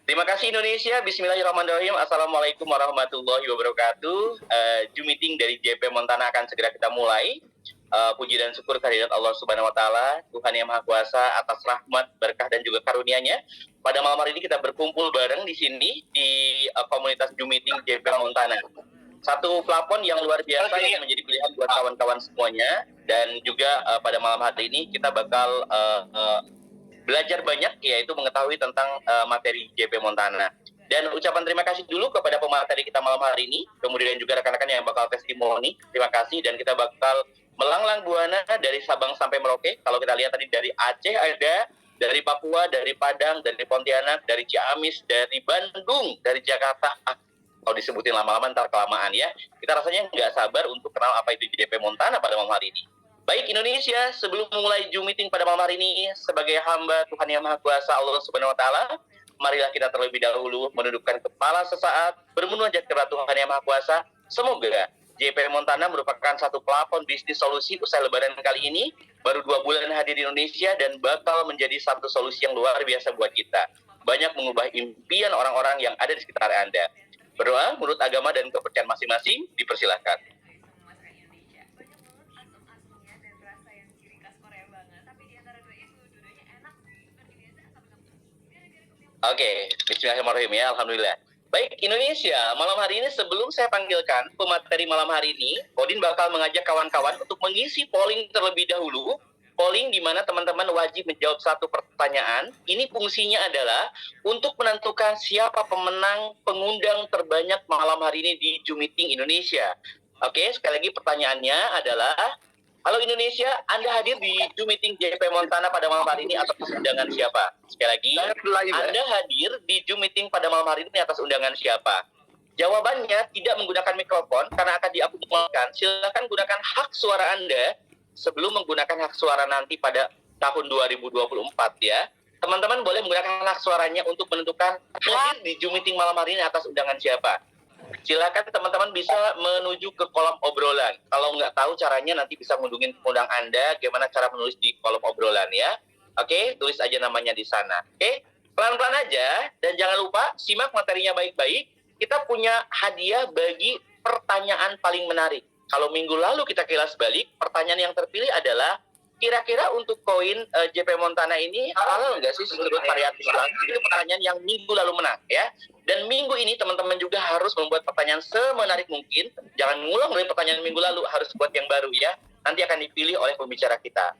Terima kasih Indonesia. Bismillahirrahmanirrahim. Assalamualaikum warahmatullahi wabarakatuh. Zoom meeting dari JP Montana akan segera kita mulai. Puji dan syukur kehadirat Allah Subhanahu Wa Taala, Tuhan yang Maha Kuasa atas rahmat, berkah dan juga karunia-Nya. Pada malam hari ini kita berkumpul bareng di sini di komunitas Zoom meeting JP Montana. Satu plafon yang luar biasa yang menjadi pilihan buat kawan-kawan semuanya. Dan juga pada malam hari ini kita bakal belajar banyak, yaitu mengetahui tentang materi JP Montana. Dan ucapan terima kasih dulu kepada pemateri kita malam hari ini, kemudian juga rekan-rekan yang bakal testimoni. Terima kasih, dan kita bakal melanglang buana dari Sabang sampai Merauke. Kalau kita lihat tadi dari Aceh ada, dari Papua, dari Padang, dari Pontianak, dari Ciamis, dari Bandung, dari Jakarta. Kalau disebutin lama-lama ntar kelamaan ya. Kita rasanya nggak sabar untuk kenal apa itu JP Montana pada malam hari ini. Baik Indonesia, sebelum memulai Zoom meeting pada malam hari ini, sebagai hamba Tuhan Yang Maha Kuasa Allah Subhanahu Wa Taala, marilah kita terlebih dahulu menundukkan kepala sesaat, bermunajat kepada Tuhan Yang Maha Kuasa. Semoga JP Montana merupakan satu plafon bisnis solusi usai Lebaran kali ini, baru 2 bulan hadir di Indonesia dan bakal menjadi satu solusi yang luar biasa buat kita. Banyak mengubah impian orang-orang yang ada di sekitar Anda. Berdoa menurut agama dan kepercayaan masing-masing, dipersilahkan. Oke, bismillahirrahmanirrahim ya, alhamdulillah. Baik, Indonesia, malam hari ini sebelum saya panggilkan pemateri malam hari ini, Odin bakal mengajak kawan-kawan untuk mengisi polling terlebih dahulu. Polling di mana teman-teman wajib menjawab satu pertanyaan. Ini fungsinya adalah untuk menentukan siapa pemenang pengundang terbanyak malam hari ini di Zoom Meeting Indonesia. Oke, sekali lagi pertanyaannya adalah, halo Indonesia, Anda hadir di Zoom Meeting JP Montana pada malam hari ini atas undangan siapa? Sekali lagi, Anda hadir di Zoom Meeting pada malam hari ini atas undangan siapa? Jawabannya tidak menggunakan mikrofon karena akan diabadikan. Silakan gunakan hak suara Anda sebelum menggunakan hak suara nanti pada tahun 2024 ya. Teman-teman boleh menggunakan hak suaranya untuk menentukan hadir di Zoom Meeting malam hari ini atas undangan siapa. Silakan teman-teman bisa menuju ke kolom obrolan. Kalau nggak tahu caranya, nanti bisa menghubungin undang Anda gimana cara menulis di kolom obrolan ya. Oke, tulis aja namanya di sana. Oke, pelan-pelan aja dan jangan lupa simak materinya baik-baik. Kita punya hadiah bagi pertanyaan paling menarik. Kalau minggu lalu kita kilas balik, pertanyaan yang terpilih adalah kira-kira untuk koin JP Montana ini halal nggak sih menurut syariat Islam? Itu pertanyaan yang minggu lalu menang ya. Dan minggu ini teman-teman juga harus membuat pertanyaan semenarik mungkin. Jangan ngulang dari pertanyaan minggu lalu, harus buat yang baru ya. Nanti akan dipilih oleh pembicara kita.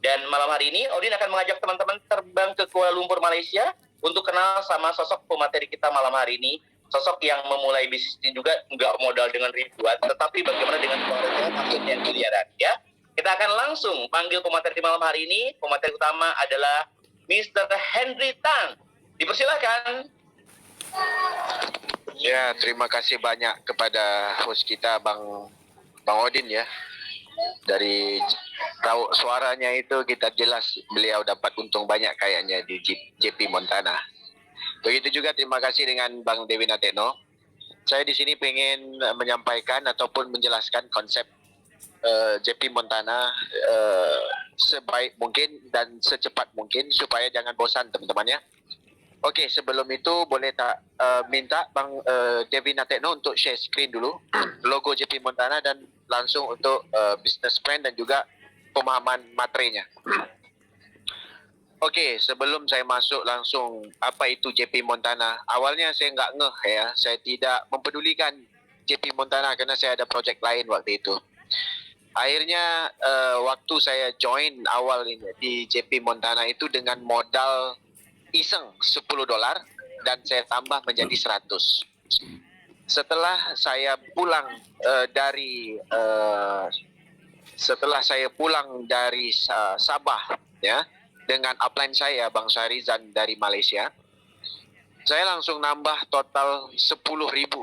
Dan malam hari ini, Odin akan mengajak teman-teman terbang ke Kuala Lumpur, Malaysia untuk kenal sama sosok pemateri kita malam hari ini. Sosok yang memulai bisnis ini juga nggak modal dengan ribuan, tetapi bagaimana dengan penghasilan hasilnya yang miliaran ya. Kita akan langsung panggil pemateri malam hari ini. Pemateri utama adalah Mr. Henry Tang. Dipersilakan. Ya, terima kasih banyak kepada host kita Bang Odin ya. Dari tahu suaranya itu kita jelas beliau dapat untung banyak kayaknya di JP Montana. Begitu juga terima kasih dengan Bang Dewi Natekno. Saya di sini pengen menyampaikan ataupun menjelaskan konsep JP Montana sebaik mungkin dan secepat mungkin supaya jangan bosan teman-teman ya. Oke, sebelum itu boleh tak minta Bang Devi Natekno untuk share screen dulu logo JP Montana dan langsung untuk business plan dan juga pemahaman materinya. Oke, sebelum saya masuk langsung apa itu JP Montana, awalnya saya nggak ngeh ya, saya tidak mempedulikan JP Montana karena saya ada project lain waktu itu. Akhirnya waktu saya join awal ini di JP Montana itu dengan modal iseng $10 dan saya tambah menjadi 100. Setelah saya pulang dari Sabah ya dengan upline saya Bang Syarizan dari Malaysia, saya langsung nambah total $10.000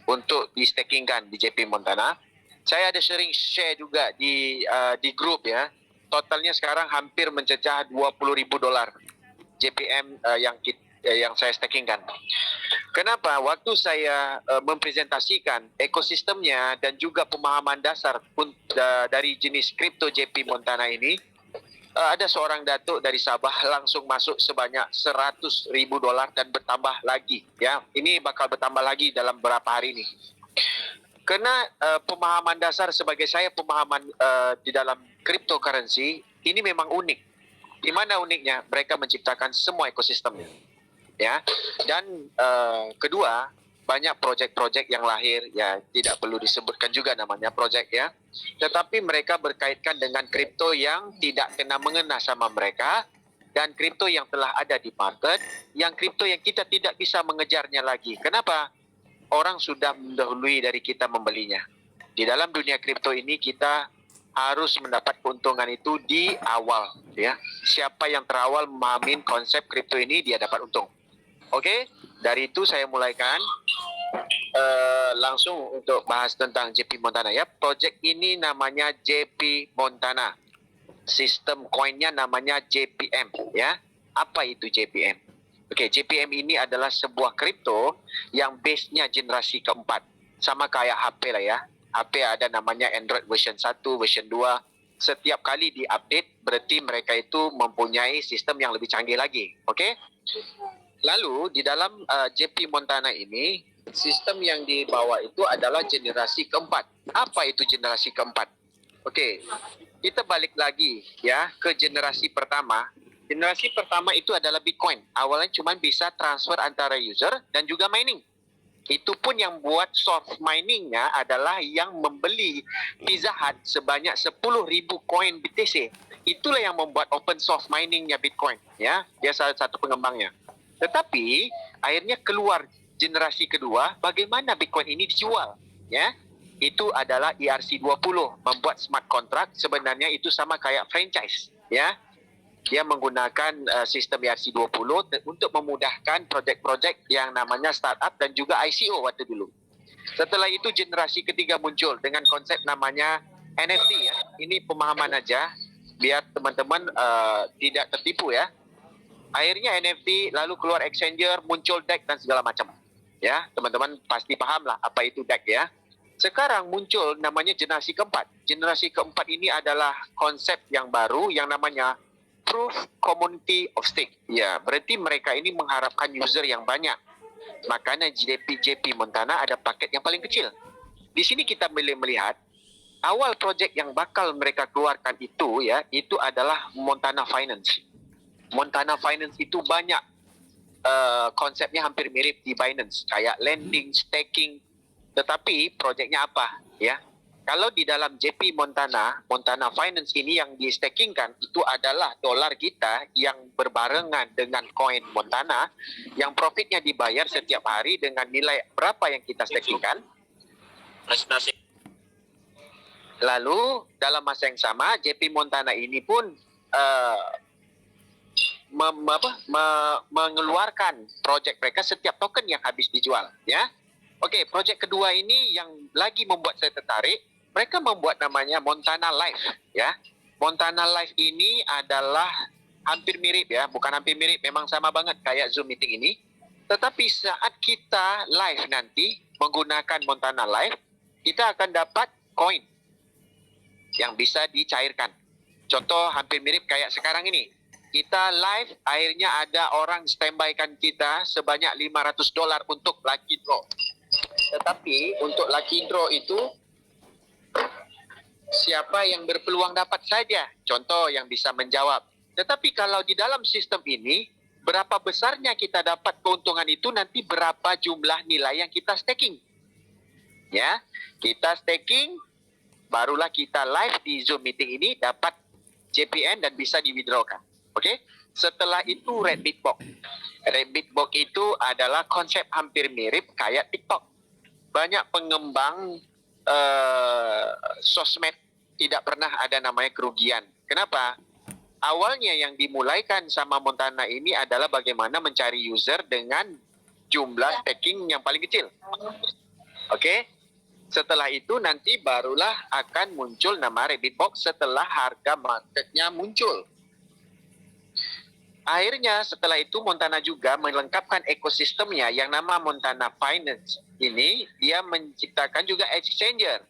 untuk di stakingkan di JP Montana. Saya ada sering share juga di grup ya. Totalnya sekarang hampir mencecah $20.000 JPM yang saya stakingkan. Kenapa? Waktu saya mempresentasikan ekosistemnya dan juga pemahaman dasar dari jenis kripto JP Montana ini, ada seorang datuk dari Sabah langsung masuk sebanyak $100,000 dan bertambah lagi. Ya, ini bakal bertambah lagi dalam beberapa hari ini. Karena pemahaman dasar sebagai saya, pemahaman di dalam cryptocurrency ini memang unik. Di mana uniknya? Mereka menciptakan semua ekosistemnya. Ya, dan kedua, banyak projek-projek yang lahir, ya tidak perlu disebutkan juga namanya projek ya, tetapi mereka berkaitkan dengan kripto yang tidak kena mengena sama mereka, dan kripto yang telah ada di market, yang kripto yang kita tidak bisa mengejarnya lagi. Kenapa? Orang sudah mendahului dari kita membelinya. Di dalam dunia kripto ini kita harus mendapat keuntungan itu di awal ya. Siapa yang terawal memahami konsep kripto ini, dia dapat untung. Oke, dari itu saya mulaikan langsung untuk bahas tentang JP Montana ya. Projek ini namanya JP Montana. Sistem koinnya namanya JPM ya. Apa itu JPM? Oke, JPM ini adalah sebuah kripto yang base-nya generasi keempat. Sama kayak HP lah ya. HP ada namanya Android version 1, version 2. Setiap kali diupdate berarti mereka itu mempunyai sistem yang lebih canggih lagi. Oke? Lalu di dalam JP Montana ini, sistem yang dibawa itu adalah generasi keempat. Apa itu generasi keempat? Oke, kita balik lagi ya ke generasi pertama. Generasi pertama itu adalah Bitcoin. Awalnya cuma bisa transfer antara user dan juga mining. Itu pun yang buat soft miningnya adalah yang membeli Pizza Hut sebanyak 10,000 koin BTC. Itulah yang membuat open source miningnya Bitcoin. Ya, dia salah satu pengembangnya. Tetapi akhirnya keluar generasi kedua, bagaimana Bitcoin ini dijual, ya? Itu adalah ERC20, membuat smart contract. Sebenarnya itu sama kayak franchise, ya. Dia menggunakan sistem ERC20 untuk memudahkan projek-projek yang namanya startup dan juga ICO waktu dulu. Setelah itu generasi ketiga muncul dengan konsep namanya NFT ya. Ini pemahaman aja biar teman-teman tidak tertipu ya. Akhirnya NFT, lalu keluar exchanger, muncul DEX dan segala macam. Ya, teman-teman pasti paham lah apa itu DEX ya. Sekarang muncul namanya generasi keempat. Generasi keempat ini adalah konsep yang baru yang namanya Proof Community of Stake. Ya, berarti mereka ini mengharapkan user yang banyak. Makanya JP Montana ada paket yang paling kecil. Di sini kita boleh melihat awal project yang bakal mereka keluarkan itu ya, itu adalah Montana Finance. Montana Finance itu banyak konsepnya hampir mirip di Binance, kayak lending, staking, tetapi proyeknya apa ya? Kalau di dalam JP Montana Finance ini yang di stakingkan itu adalah dolar kita yang berbarengan dengan koin Montana yang profitnya dibayar setiap hari dengan nilai berapa yang kita stakingkan. Lalu dalam masa yang sama JP Montana ini pun mengeluarkan projek mereka setiap token yang habis dijual ya. Oke, projek kedua ini yang lagi membuat saya tertarik, mereka membuat namanya Montana Live ya. Montana Live ini adalah hampir mirip ya, bukan hampir mirip, memang sama banget kayak Zoom meeting ini. Tetapi saat kita live nanti menggunakan Montana Live, kita akan dapat koin yang bisa dicairkan. Contoh hampir mirip kayak sekarang ini. Kita live, akhirnya ada orang standby-kan kita sebanyak $500 untuk lucky draw. Tetapi untuk lucky draw itu siapa yang berpeluang dapat saja. Contoh yang bisa menjawab. Tetapi kalau di dalam sistem ini, berapa besarnya kita dapat keuntungan itu nanti berapa jumlah nilai yang kita staking. Ya, kita staking, barulah kita live di Zoom meeting ini dapat JPN dan bisa di-withdrawkan. Oke, setelah itu Reddit Box. Reddit Box itu adalah konsep hampir mirip kayak TikTok. Banyak pengembang sosmed tidak pernah ada namanya kerugian. Kenapa? Awalnya yang dimulaikan sama Montana ini adalah bagaimana mencari user dengan jumlah staking yang paling kecil. Oke, setelah itu nanti barulah akan muncul nama Reddit Box setelah harga marketnya muncul. Akhirnya setelah itu Montana juga melengkapkan ekosistemnya yang nama Montana Finance. Ini dia menciptakan juga exchanger.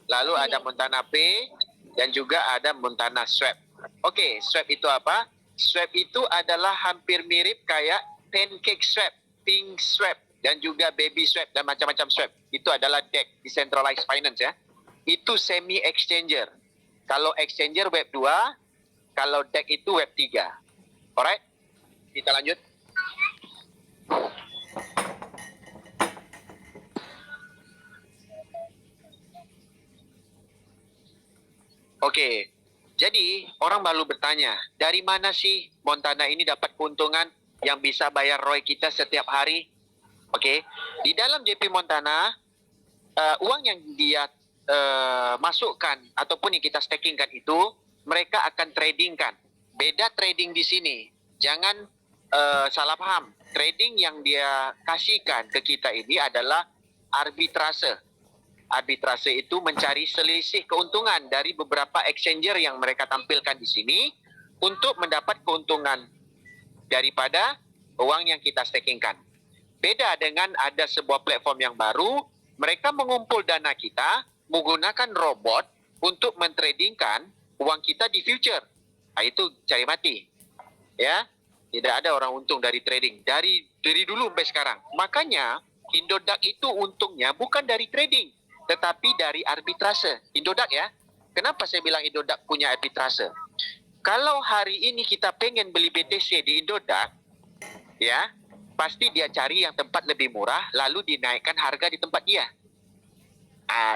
Lalu ada Montana Pay dan juga ada Montana Swap. Oke, swap itu apa? Swap itu adalah hampir mirip kayak pancake swap, pink swap, dan juga baby swap dan macam-macam swap. Itu adalah DEX, Decentralized Finance ya. Itu semi exchanger. Kalau exchanger web 2, kalau DEX itu web 3. Alright? Kita lanjut. Oke, jadi orang baru bertanya, dari mana sih Montana ini dapat keuntungan yang bisa bayar ROI kita setiap hari? Oke, di dalam JP Montana, uang yang dia masukkan ataupun yang kita stakingkan itu, mereka akan tradingkan. Beda trading di sini, jangan salah paham. Trading yang dia kasihkan ke kita ini adalah arbitrase. Arbitrase itu mencari selisih keuntungan dari beberapa exchanger yang mereka tampilkan di sini untuk mendapat keuntungan daripada uang yang kita stakingkan. Beda dengan ada sebuah platform yang baru, mereka mengumpul dana kita menggunakan robot untuk mentradingkan uang kita di future. Nah, itu cari mati. Ya, tidak ada orang untung dari trading dari dulu sampai sekarang. Makanya Indodax itu untungnya bukan dari trading, tetapi dari arbitrase. Indodax ya. Kenapa saya bilang Indodax punya arbitrase? Kalau hari ini kita pengen beli BTC di Indodax, ya, pasti dia cari yang tempat lebih murah, lalu dinaikkan harga di tempat dia.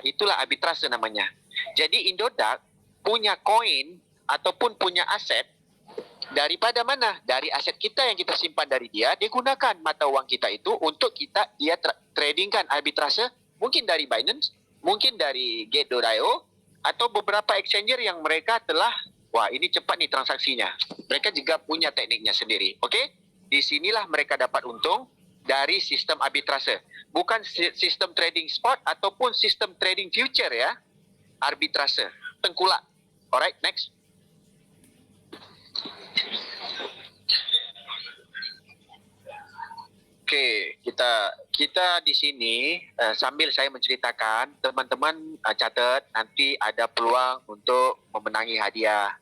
Itulah arbitrase namanya. Jadi Indodax punya koin ataupun punya aset daripada mana? Dari aset kita yang kita simpan dari dia, dia gunakan mata uang kita itu untuk dia tradingkan arbitrase, mungkin dari Binance, mungkin dari Gate.io, atau beberapa exchanger yang mereka telah, wah ini cepat nih transaksinya. Mereka juga punya tekniknya sendiri. Oke? Disinilah mereka dapat untung dari sistem arbitrase. Bukan sistem trading spot ataupun sistem trading future ya. Arbitrase. Tengkulak. Alright, next. Oke, kita di sini sambil saya menceritakan, teman-teman catat nanti ada peluang untuk memenangi hadiah.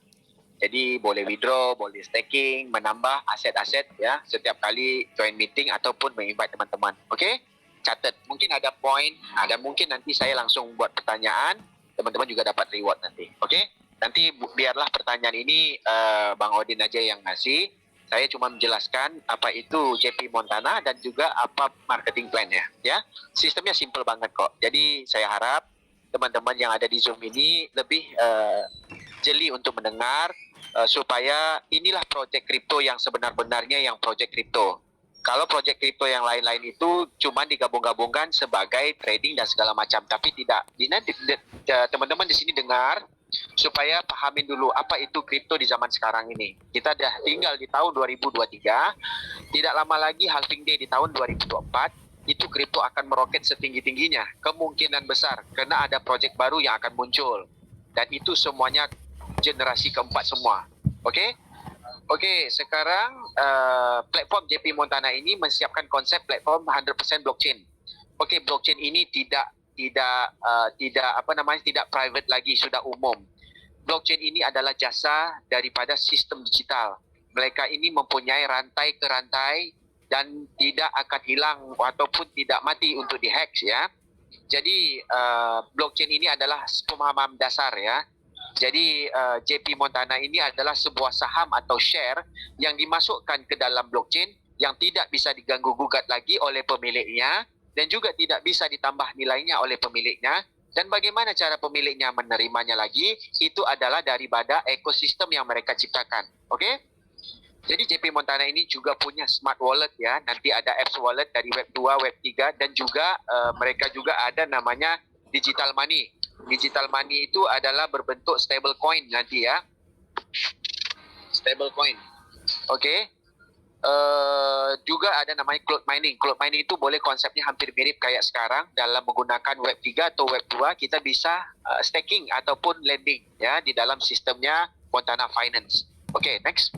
Jadi boleh withdraw, boleh staking, menambah aset-aset ya setiap kali join meeting ataupun menginvite teman-teman. Oke? Catat. Mungkin ada poin, ada mungkin nanti saya langsung buat pertanyaan, teman-teman juga dapat reward nanti. Oke? Nanti biarlah pertanyaan ini Bang Odin aja yang ngasih. Saya cuma menjelaskan apa itu JP Montana dan juga apa marketing plan-nya ya. Sistemnya simple banget kok. Jadi saya harap teman-teman yang ada di Zoom ini lebih jeli untuk mendengar supaya inilah project kripto yang sebenar-benarnya yang project kripto. Kalau project kripto yang lain-lain itu cuma digabung-gabungkan sebagai trading dan segala macam, tapi tidak. Teman-teman di sini dengar supaya pahamin dulu apa itu kripto di zaman sekarang ini. Kita dah tinggal di tahun 2023, tidak lama lagi halving day di tahun 2024, itu kripto akan meroket setinggi-tingginya, kemungkinan besar, karena ada project baru yang akan muncul. Dan itu semuanya generasi keempat semua. Oke? Oke, sekarang platform JP Montana ini menyiapkan konsep platform 100% blockchain. Oke, blockchain ini tidak private lagi, sudah umum. Blockchain ini adalah jasa daripada sistem digital. Mereka ini mempunyai rantai ke rantai dan tidak akan hilang ataupun tidak mati untuk dihack ya. Jadi blockchain ini adalah pemahaman dasar ya. Jadi JP Montana ini adalah sebuah saham atau share yang dimasukkan ke dalam blockchain yang tidak bisa diganggu gugat lagi oleh pemiliknya dan juga tidak bisa ditambah nilainya oleh pemiliknya. Dan bagaimana cara pemiliknya menerimanya lagi, itu adalah daripada ekosistem yang mereka ciptakan. Oke? Jadi JP Montana ini juga punya smart wallet ya. Nanti ada apps wallet dari web 2, web 3 dan juga mereka juga ada namanya digital money. Digital money itu adalah berbentuk stable coin nanti ya. Stable coin. Oke. Juga ada namanya cloud mining. Cloud mining itu boleh konsepnya hampir mirip kayak sekarang dalam menggunakan web 3 atau web 2 kita bisa staking ataupun lending ya di dalam sistemnya Montana Finance. Oke, next.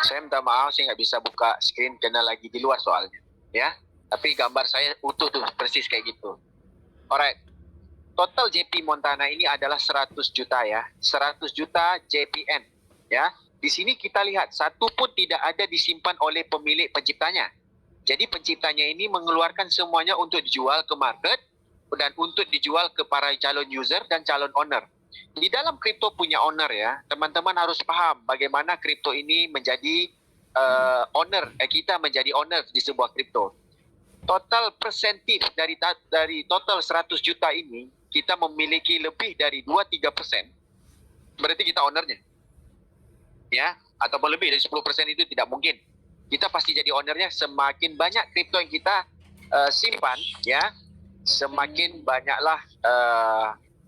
Saya minta maaf saya nggak bisa buka screen karena lagi di luar soalnya ya. Tapi gambar saya utuh tuh persis kayak gitu. Alright. total JP Montana ini adalah 100 juta ya. 100 juta JPN ya. Di sini kita lihat satu pun tidak ada disimpan oleh pemilik penciptanya. Jadi penciptanya ini mengeluarkan semuanya untuk dijual ke market dan untuk dijual ke para calon user dan calon owner. Di dalam kripto punya owner ya, teman-teman harus paham bagaimana kripto ini menjadi kita menjadi owner di sebuah kripto. Total persentif dari total 100 juta ini, kita memiliki lebih dari 2-3%, berarti kita ownernya. Ya, ataupun lebih dari 10% itu tidak mungkin. Kita pasti jadi ownernya. Semakin banyak kripto yang kita simpan, ya, semakin banyaklah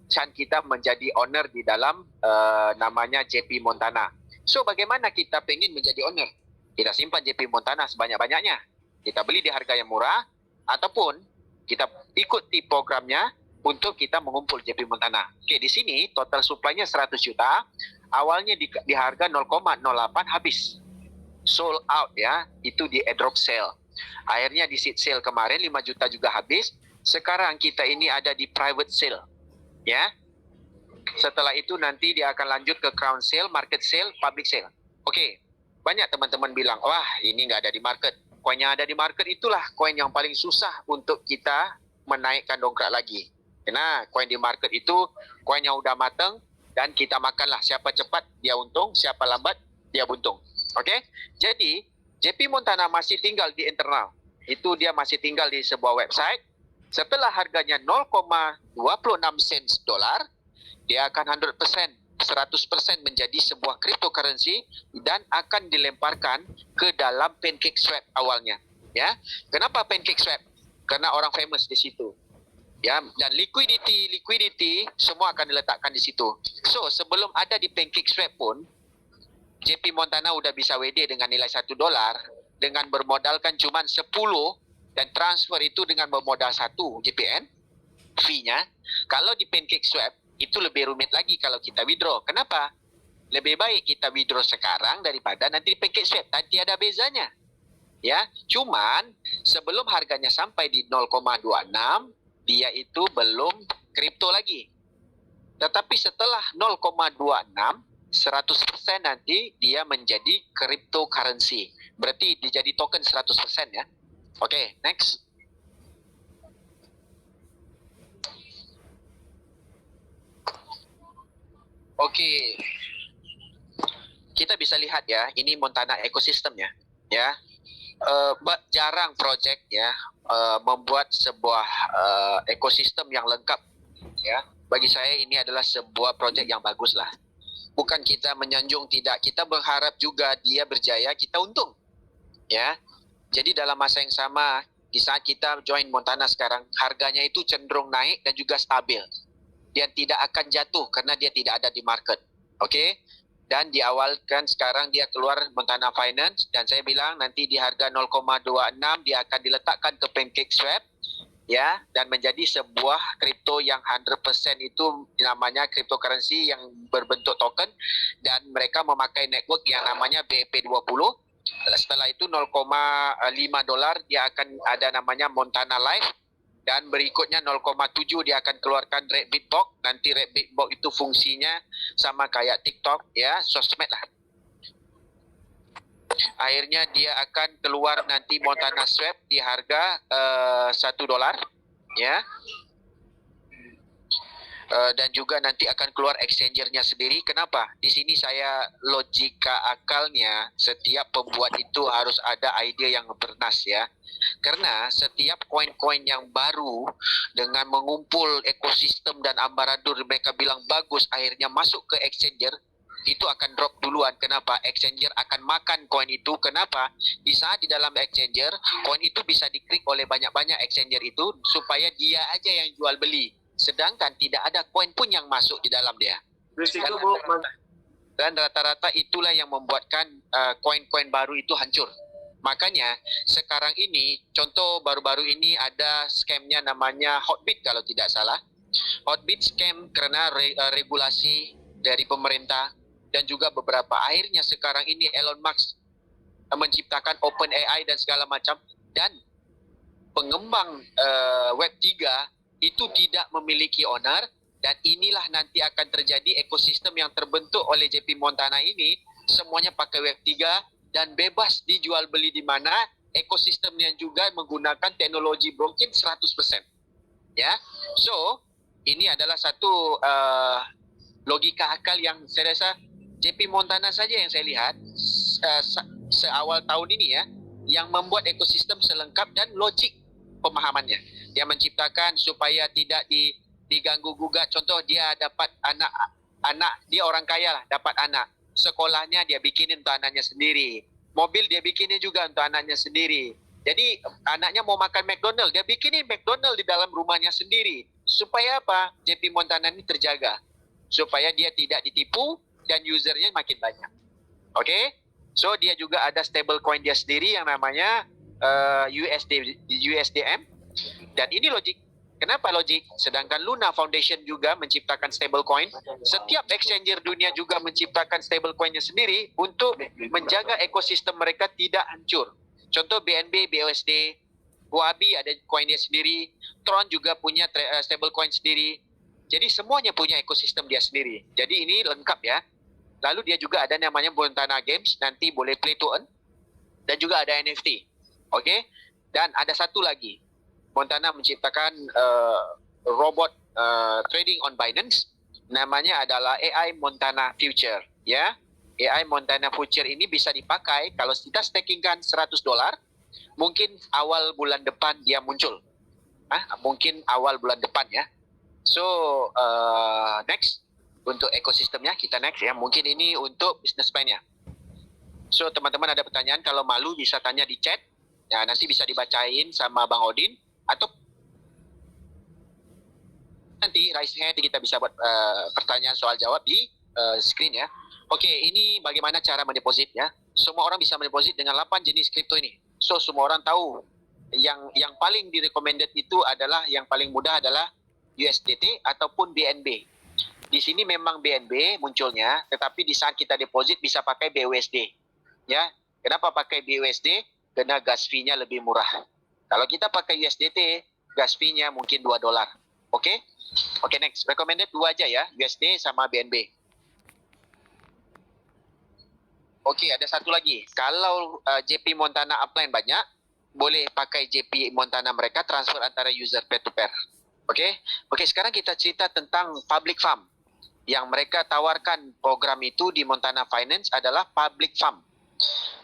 chance kita menjadi owner di dalam namanya JP Montana. So, bagaimana kita pengen menjadi owner? Kita simpan JP Montana sebanyak-banyaknya. Kita beli di harga yang murah, ataupun kita ikuti programnya untuk kita mengumpul JP Montana. Oke, di sini total supply-nya 100 juta, awalnya di harga 0,08 habis. Sold out ya, itu di airdrop sale. Akhirnya di seed sale kemarin 5 juta juga habis. Sekarang kita ini ada di private sale. Ya. Setelah itu nanti dia akan lanjut ke crown sale, market sale, public sale. Oke, banyak teman-teman bilang, wah ini nggak ada di market. Koin yang ada di market itulah koin yang paling susah untuk kita menaikkan dongkrak lagi. Karena koin di market itu koin yang udah matang dan kita makanlah. Siapa cepat dia untung, siapa lambat dia buntung. Oke? Jadi JP Montana masih tinggal di internal. Itu dia masih tinggal di sebuah website. Setelah harganya 0,26 sen dolar, dia akan 100% menjadi sebuah cryptocurrency dan akan dilemparkan ke dalam PancakeSwap awalnya. Ya, kenapa PancakeSwap? Karena orang famous di situ. Ya, dan liquidity semua akan diletakkan di situ. So, sebelum ada di PancakeSwap pun, JP Montana udah bisa WD dengan nilai $1 dengan bermodalkan cuma 10 dan transfer itu dengan bermodal 1 JPN fee-nya. Kalau di PancakeSwap itu lebih rumit lagi kalau kita withdraw. Kenapa? Lebih baik kita withdraw sekarang daripada nanti PancakeSwap. Nanti ada bezanya. Ya, cuman sebelum harganya sampai di 0,26, dia itu belum kripto lagi. Tetapi setelah 0,26, 100% nanti dia menjadi cryptocurrency. Berarti dia jadi token 100% ya. Oke, next. Oke, kita bisa lihat ya, ini Montana ekosistemnya, ya. Jarang project ya membuat sebuah ekosistem yang lengkap, ya. Bagi saya ini adalah sebuah project yang bagus lah. Bukan kita menyanjung, tidak. Kita berharap juga dia berjaya, kita untung, ya. Jadi dalam masa yang sama, di saat kita join Montana sekarang, harganya itu cenderung naik dan juga stabil. Dia tidak akan jatuh karena dia tidak ada di market. Oke? Dan diawalkan sekarang dia keluar Montana Finance dan saya bilang nanti di harga 0,26 dia akan diletakkan ke PancakeSwap ya dan menjadi sebuah kripto yang 100% itu namanya cryptocurrency yang berbentuk token dan mereka memakai network yang namanya BEP20. Setelah itu 0,5 dolar dia akan ada namanya Montana Live. Dan berikutnya 0,7 dia akan keluarkan Rabbit Box. Nanti Rabbit Box itu fungsinya sama kayak TikTok ya, sosmed lah. Akhirnya dia akan keluar nanti Montana Swap di harga $1 ya. Dan juga nanti akan keluar exchangernya sendiri. Kenapa? Di sini saya logika akalnya setiap pembuat itu harus ada ide yang bernas ya. Karena setiap koin-koin yang baru dengan mengumpul ekosistem dan ambaradul mereka bilang bagus akhirnya masuk ke exchanger itu akan drop duluan. Kenapa? Exchanger akan makan koin itu. Kenapa? Di saat di dalam exchanger koin itu bisa diklik oleh banyak-banyak exchanger itu supaya dia aja yang jual beli. Sedangkan tidak ada koin pun yang masuk di dalam dia. Dan rata-rata itulah yang membuatkan koin-koin baru itu hancur. Makanya sekarang ini, contoh baru-baru ini ada scamnya namanya Hotbit kalau tidak salah. Hotbit scam karena regulasi dari pemerintah dan juga beberapa. Akhirnya sekarang ini Elon Musk menciptakan OpenAI dan segala macam. Dan pengembang Web3 itu tidak memiliki owner, dan inilah nanti akan terjadi ekosistem yang terbentuk oleh JP Montana ini, semuanya pakai Web3 dan bebas dijual beli di mana, ekosistemnya juga menggunakan teknologi blockchain 100%. Ya. So, ini adalah satu logika akal yang saya rasa JP Montana saja yang saya lihat seawal tahun ini ya, yang membuat ekosistem selengkap dan logik pemahamannya. Dia menciptakan supaya tidak diganggu gugat. Contoh, dia dapat anak dia orang kaya lah, dapat anak. Sekolahnya dia bikinin untuk anaknya sendiri. Mobil dia bikinin juga untuk anaknya sendiri. Jadi anaknya mau makan McDonald, dia bikinin McDonald di dalam rumahnya sendiri. Supaya apa? JP Montana ini terjaga. Supaya dia tidak ditipu dan usernya makin banyak. Oke? So dia juga ada stable coin dia sendiri yang namanya USDM. Dan ini logik. Kenapa logik? Sedangkan Luna Foundation juga menciptakan stablecoin. Setiap exchanger dunia juga menciptakan stablecoinnya sendiri untuk menjaga ekosistem mereka tidak hancur. Contoh BNB, BUSD, Huobi ada coin dia sendiri, Tron juga punya stablecoin sendiri. Jadi semuanya punya ekosistem dia sendiri. Jadi ini lengkap ya. Lalu dia juga ada namanya Montana Games, nanti boleh play to earn. Dan juga ada NFT. Oke? Dan ada satu lagi. Montana menciptakan robot trading on Binance, namanya adalah AI Montana Future, ya. AI Montana Future ini bisa dipakai kalau kita stakingkan $100, mungkin awal bulan depan dia muncul. Mungkin awal bulan depan ya. So next untuk ekosistemnya kita next ya. Mungkin ini untuk business plan-nya. So teman-teman ada pertanyaan, kalau malu bisa tanya di chat. Ya, nanti bisa dibacain sama Bang Odin. Atau nanti raise hand kita bisa buat pertanyaan soal jawab di screen ya. Oke, ini bagaimana cara mendeposit ya. Semua orang bisa mendeposit dengan 8 jenis kripto ini. So semua orang tahu yang paling recommended itu adalah, yang paling mudah adalah USDT ataupun BNB. Di sini memang BNB munculnya, tetapi di saat kita deposit bisa pakai BUSD. Ya, kenapa pakai BUSD? Karena gas fee-nya lebih murah. Kalau kita pakai USDT, gas fee-nya mungkin $2. Oke? Oke, next. Recommended 2 aja ya, USD sama BNB. Oke, ada satu lagi. Kalau JP Montana upline banyak, boleh pakai JP Montana mereka transfer antara user peer-to-peer. Oke? Oke, sekarang kita cerita tentang public fund. Yang mereka tawarkan program itu di Montana Finance adalah public fund.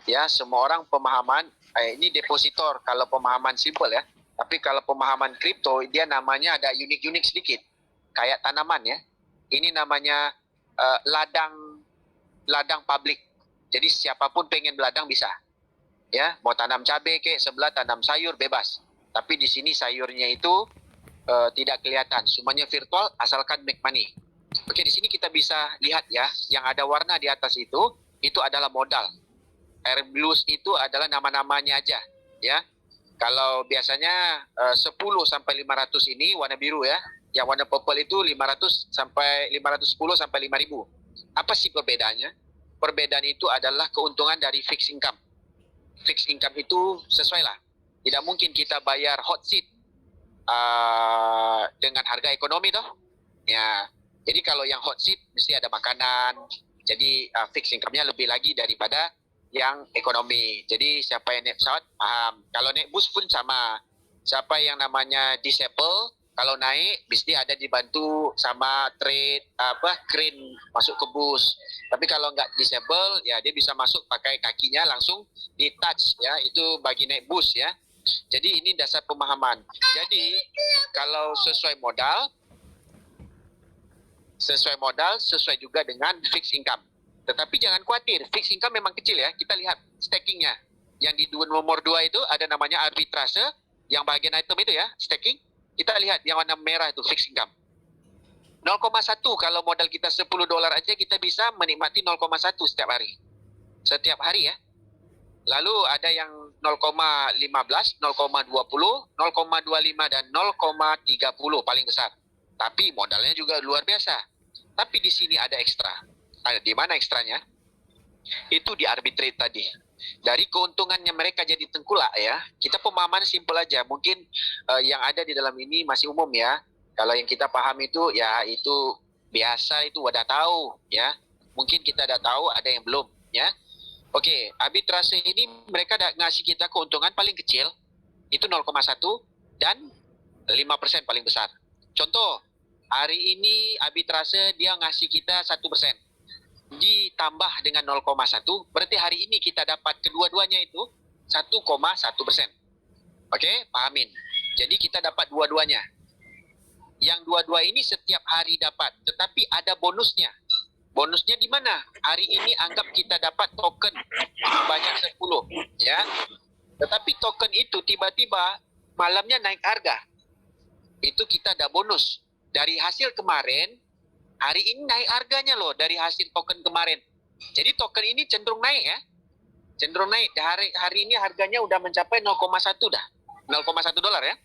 Ya, semua orang pemahaman, ini depositor kalau pemahaman simple ya. Tapi kalau pemahaman kripto, dia namanya ada unik-unik sedikit. Kayak tanaman ya. Ini namanya ladang publik. Jadi siapapun pengen beladang bisa. Ya, mau tanam cabai kek, sebelah tanam sayur bebas. Tapi di sini sayurnya itu tidak kelihatan. Semuanya virtual asalkan make money. Oke, di sini kita bisa lihat ya, yang ada warna di atas itu adalah modal. Air blues itu adalah nama-namanya aja, ya. Kalau biasanya 10 sampai 500 ini warna biru ya. Yang warna purple itu 500 sampai 510 sampai 5000. Apa sih perbedaannya? Perbedaan itu adalah keuntungan dari fixed income. Fixed income itu sesuai lah. Tidak mungkin kita bayar hot seat dengan harga ekonomi toh. Ya. Jadi kalau yang hot seat mesti ada makanan. Jadi fixed income-nya lebih lagi daripada yang ekonomi. Jadi siapa yang naik pesawat paham. Kalau naik bus pun sama. Siapa yang namanya disable, kalau naik mesti ada dibantu sama crane masuk ke bus. Tapi kalau nggak disable ya dia bisa masuk pakai kakinya langsung di touch ya, itu bagi naik bus ya. Jadi ini dasar pemahaman. Jadi kalau sesuai modal sesuai juga dengan fixed income. Tetapi jangan khawatir, fixed income memang kecil ya. Kita lihat stakingnya. Yang di nomor 2 itu ada namanya arbitrase, yang bagian item itu ya, staking. Kita lihat yang warna merah itu fixed income. 0,1 kalau modal kita $10 aja kita bisa menikmati 0,1 setiap hari. Setiap hari ya. Lalu ada yang 0,15, 0,20, 0,25 dan 0,30 paling besar. Tapi modalnya juga luar biasa. Tapi di sini ada ekstra. Di mana ekstranya? Itu di arbitrate tadi. Dari keuntungannya mereka jadi tengkulak ya. Kita pemahaman simpel aja. Mungkin yang ada di dalam ini masih umum ya. Kalau yang kita paham itu ya itu biasa, itu udah tahu ya. Mungkin kita dah tahu, ada yang belum ya. Oke, arbitrase ini mereka dah ngasih kita keuntungan paling kecil itu 0,1 dan 5% paling besar. Contoh, hari ini arbitrase dia ngasih kita 1%. Ditambah dengan 0,1, berarti hari ini kita dapat kedua-duanya itu 1,1%. Oke, pahamin. Jadi kita dapat dua-duanya. Yang dua-dua ini setiap hari dapat, tetapi ada bonusnya. Bonusnya di mana? Hari ini anggap kita dapat token banyak 10, ya. Tetapi token itu tiba-tiba malamnya naik harga. Itu kita ada bonus. Dari hasil kemarin, hari ini naik harganya loh dari hasil token kemarin. Jadi token ini cenderung naik ya. Cenderung naik. Hari ini harganya udah mencapai 0,1 dah. 0,1 dolar ya.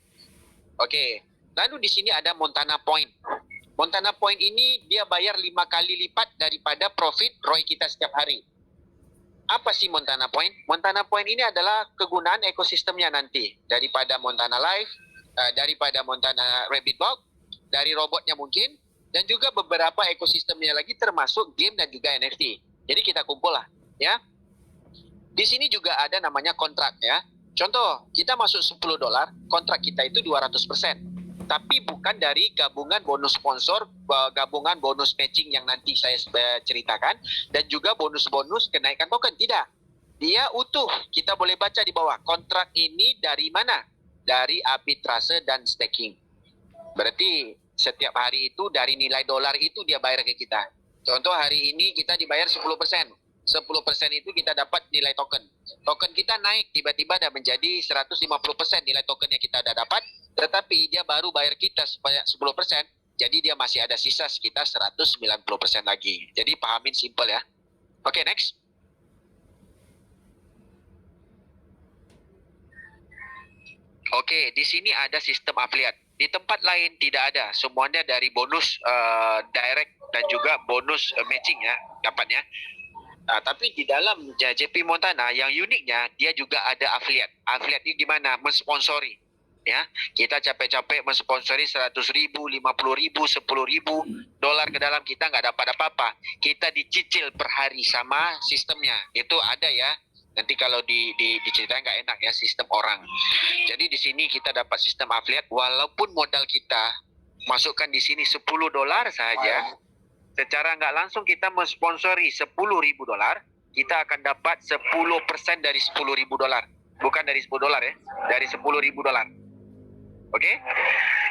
Oke. Lalu di sini ada Montana Point. Montana Point ini dia bayar 5 kali lipat daripada profit ROI kita setiap hari. Apa sih Montana Point? Montana Point ini adalah kegunaan ekosistemnya nanti. Daripada Montana Live, daripada Montana Rabbit Box, dari robotnya mungkin, dan juga beberapa ekosistemnya lagi termasuk game dan juga NFT. Jadi kita kumpul lah ya. Di sini juga ada namanya kontrak ya. Contoh, kita masuk 10 dolar, kontrak kita itu 200%. Tapi bukan dari gabungan bonus sponsor, gabungan bonus matching yang nanti saya ceritakan, dan juga bonus-bonus kenaikan token. Tidak. Dia utuh. Kita boleh baca di bawah. Kontrak ini dari mana? Dari arbitrase dan staking. Berarti setiap hari itu dari nilai dolar itu dia bayar ke kita. Contoh hari ini kita dibayar 10%. 10% itu kita dapat nilai token. Token kita naik tiba-tiba dah menjadi 150% nilai token yang kita dah dapat. Tetapi dia baru bayar kita sebanyak 10%, jadi dia masih ada sisa sekitar 190% lagi. Jadi pahamin simple ya. Oke, next. Oke, di sini ada sistem affiliate. Di tempat lain tidak ada. Semuanya dari bonus direct dan juga bonus matching ya dapatnya. Tapi di dalam JP Montana yang uniknya dia juga ada affiliate. Affiliate ini gimana? Mensponsori. Ya, kita capek-capek mensponsori 100.000, 50.000, 10.000 dolar ke dalam, kita nggak dapat apa-apa. Kita dicicil per hari sama sistemnya. Itu ada ya. Nanti kalau diceritain nggak enak ya sistem orang. Jadi di sini kita dapat sistem affiliate walaupun modal kita masukkan di sini 10 dolar saja. Secara nggak langsung kita mensponsori 10.000 dolar, kita akan dapat 10% dari 10.000 dolar. Bukan dari 10 dolar ya, dari 10.000 dolar. Oke,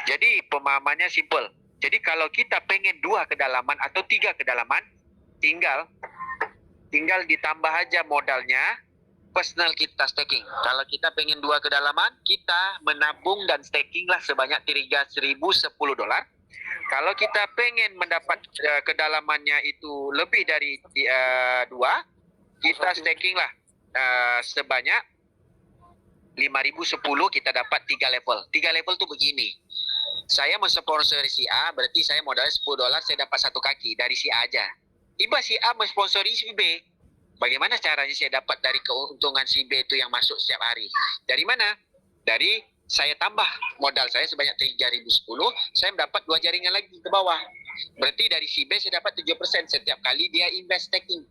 jadi pemahamannya simple. Jadi kalau kita pengen 2 kedalaman atau 3 kedalaman, tinggal ditambah aja modalnya, personal kita staking. Kalau kita pengen 2 kedalaman, kita menabung dan staking lah sebanyak 3.010 dolar. Kalau kita pengen mendapat kedalamannya itu lebih dari 2, kita staking lah sebanyak 5.010, kita dapat 3 level. 3 level tuh begini. Saya mensponsori si A, berarti saya modalnya 10 dolar, saya dapat 1 kaki dari si A aja. Tiba si A mensponsori si B. Bagaimana caranya saya dapat dari keuntungan si B itu yang masuk setiap hari? Dari mana? Dari saya tambah modal saya sebanyak 3.010, saya mendapat 2 jaringan lagi ke bawah. Berarti dari si B saya dapat 7% setiap kali dia invest staking.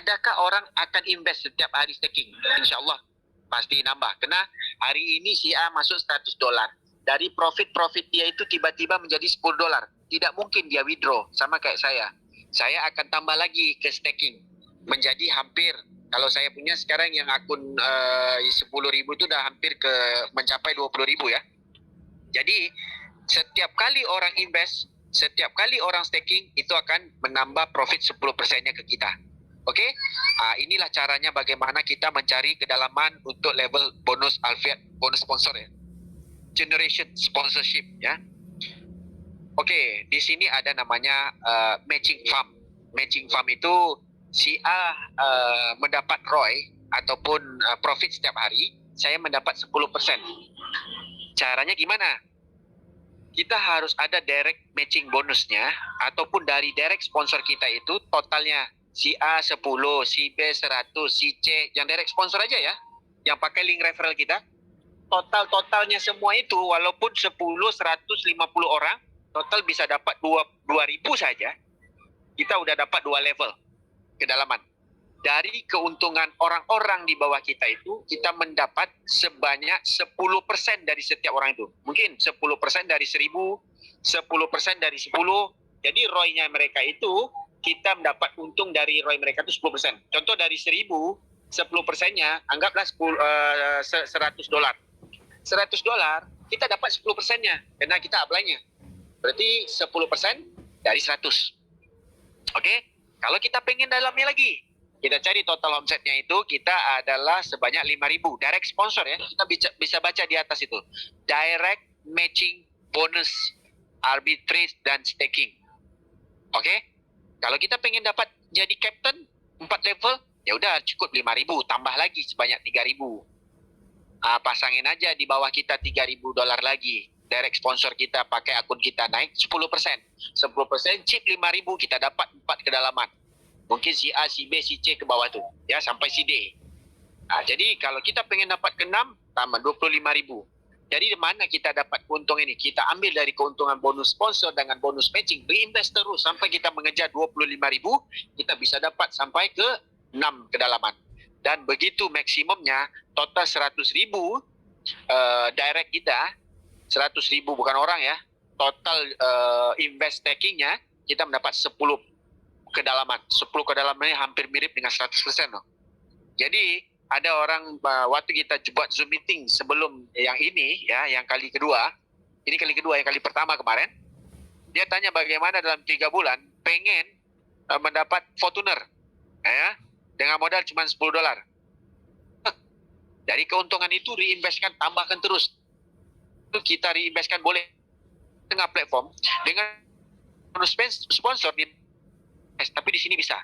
Adakah orang akan invest setiap hari staking? Insya Allah pasti nambah. Karena hari ini si A masuk 100 dolar. Dari profit dia itu tiba-tiba menjadi 10 dolar. Tidak mungkin dia withdraw. Sama kayak saya. Saya akan tambah lagi ke staking. Menjadi hampir, kalau saya punya sekarang yang akun 10.000 itu udah hampir ke mencapai 20.000 ya. Jadi setiap kali orang invest, setiap kali orang staking, itu akan menambah profit 10%-nya ke kita. Oke, inilah caranya bagaimana kita mencari kedalaman untuk level bonus affiliate, bonus sponsor ya, generation sponsorship ya. Oke, di sini ada namanya matching farm. Matching farm itu si A mendapat ROI ataupun profit setiap hari, saya mendapat 10%. Caranya gimana? Kita harus ada direct matching bonusnya ataupun dari direct sponsor kita itu totalnya. Si A 10, si B 100, si C, yang direct sponsor aja ya, yang pakai link referral kita. totalnya semua itu walaupun 10, 150 orang, total bisa dapat 2.000 saja. Kita udah dapat 2 level kedalaman. Dari keuntungan orang-orang di bawah kita itu, kita mendapat sebanyak 10% dari setiap orang itu. Mungkin 10% dari 1.000, 10% dari 10. Jadi ROI-nya mereka itu, kita mendapat untung dari ROI mereka itu 10%. Contoh dari 1.000, 10%-nya anggaplah $100. $100, kita dapat 10%-nya karena kita apply-nya. Berarti 10% dari 100. Oke? Kalau kita pengen dalamnya lagi, kita cari total omsetnya itu, kita adalah sebanyak 5.000. Direct sponsor ya, kita bisa baca di atas itu. Direct matching bonus, arbitrage, dan staking. Oke? Kalau kita pengen dapat jadi captain 4 level, ya udah cukup 5.000, tambah lagi sebanyak 3.000. Pasangin aja di bawah kita $3.000 lagi. Direct sponsor kita pakai akun kita naik 10%. 10% chip 5.000, kita dapat 4 kedalaman. Mungkin si A, si B, si C ke bawah tu, ya sampai si D. Jadi kalau kita pengen dapat ke 6, tambah 25.000. Jadi di mana kita dapat keuntungan ini? Kita ambil dari keuntungan bonus sponsor dengan bonus matching, reinvest terus sampai kita mengejar 25.000, kita bisa dapat sampai ke 6 kedalaman. Dan begitu maksimumnya, total 100.000 direct kita, 100.000 bukan orang ya, total invest stackingnya, kita mendapat 10 kedalaman. 10 kedalamannya hampir mirip dengan 100% loh. Jadi ada orang waktu kita buat Zoom meeting sebelum yang ini ya, yang kali kedua, ini kali kedua, yang kali pertama kemarin, dia tanya bagaimana dalam 3 bulan pengen mendapat Fortuner ya, dengan modal cuma $10. Dari keuntungan itu reinvestkan, tambahkan terus. Kita reinvestkan boleh tengah platform dengan sponsor di, tapi di sini bisa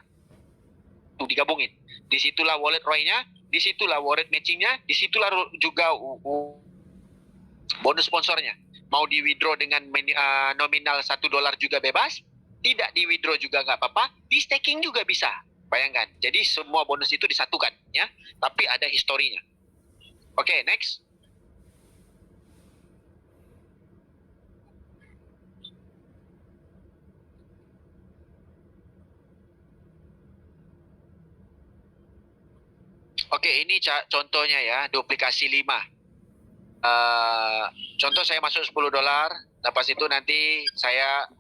tuh digabungin. Disitulah wallet ROI-nya, disitulah wallet matching-nya, disitulah juga bonus sponsornya. Mau di withdraw dengan nominal $1 juga bebas, tidak di withdraw juga nggak apa-apa, di staking juga bisa. Bayangkan, jadi semua bonus itu disatukan ya, tapi ada historinya. Oke, next. Oke, ini contohnya ya, duplikasi 5. Contoh saya masuk $10, lepas itu nanti saya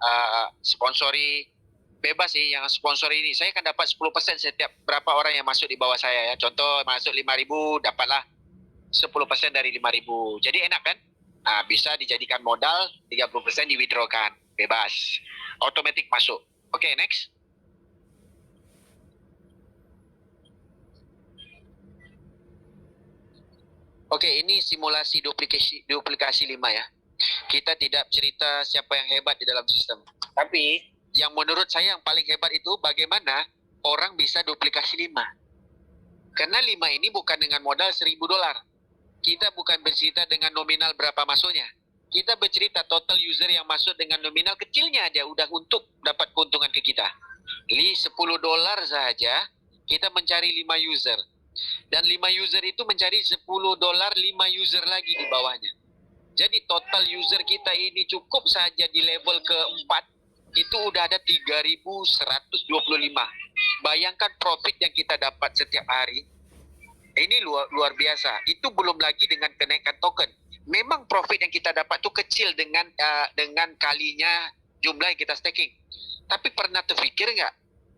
sponsori, bebas sih yang sponsor ini. Saya akan dapat 10% setiap berapa orang yang masuk di bawah saya ya. Contoh masuk 5.000, dapatlah 10% dari 5.000. Jadi enak kan? Bisa dijadikan modal, 30% di withdrawkan, bebas. Otomatis masuk. Oke, next. Oke, ini simulasi duplikasi 5 ya. Kita tidak cerita siapa yang hebat di dalam sistem. Tapi yang menurut saya yang paling hebat itu bagaimana orang bisa duplikasi 5. Karena 5 ini bukan dengan modal $1.000. Kita bukan bercerita dengan nominal berapa masuknya. Kita bercerita total user yang masuk dengan nominal kecilnya aja udah untuk dapat keuntungan ke kita. $10 saja kita mencari 5 user. Dan 5 user itu mencari $10 5 user lagi di bawahnya. Jadi total user kita ini cukup saja di level keempat itu udah ada 3.125. Bayangkan profit yang kita dapat setiap hari. Ini luar biasa. Itu belum lagi dengan kenaikan token. Memang profit yang kita dapat itu kecil dengan kalinya jumlah yang kita staking. Tapi pernah terfikir nggak?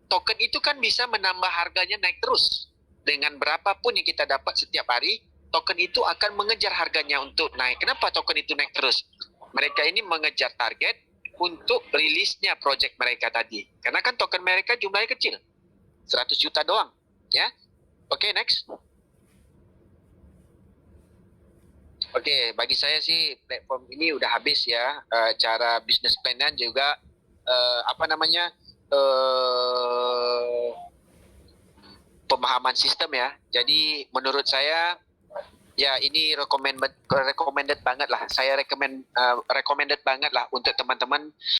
Token itu kan bisa menambah harganya naik terus. Dengan berapapun yang kita dapat setiap hari, token itu akan mengejar harganya untuk naik. Kenapa token itu naik terus? Mereka ini mengejar target untuk rilisnya project mereka tadi. Karena kan token mereka jumlahnya kecil. 100 juta doang. Ya. Oke, next. Oke, bagi saya sih platform ini udah habis ya. Cara bisnis plan-nya juga pemahaman sistem ya. Jadi menurut saya ya ini recommended banget lah. Saya recommended banget lah untuk teman-teman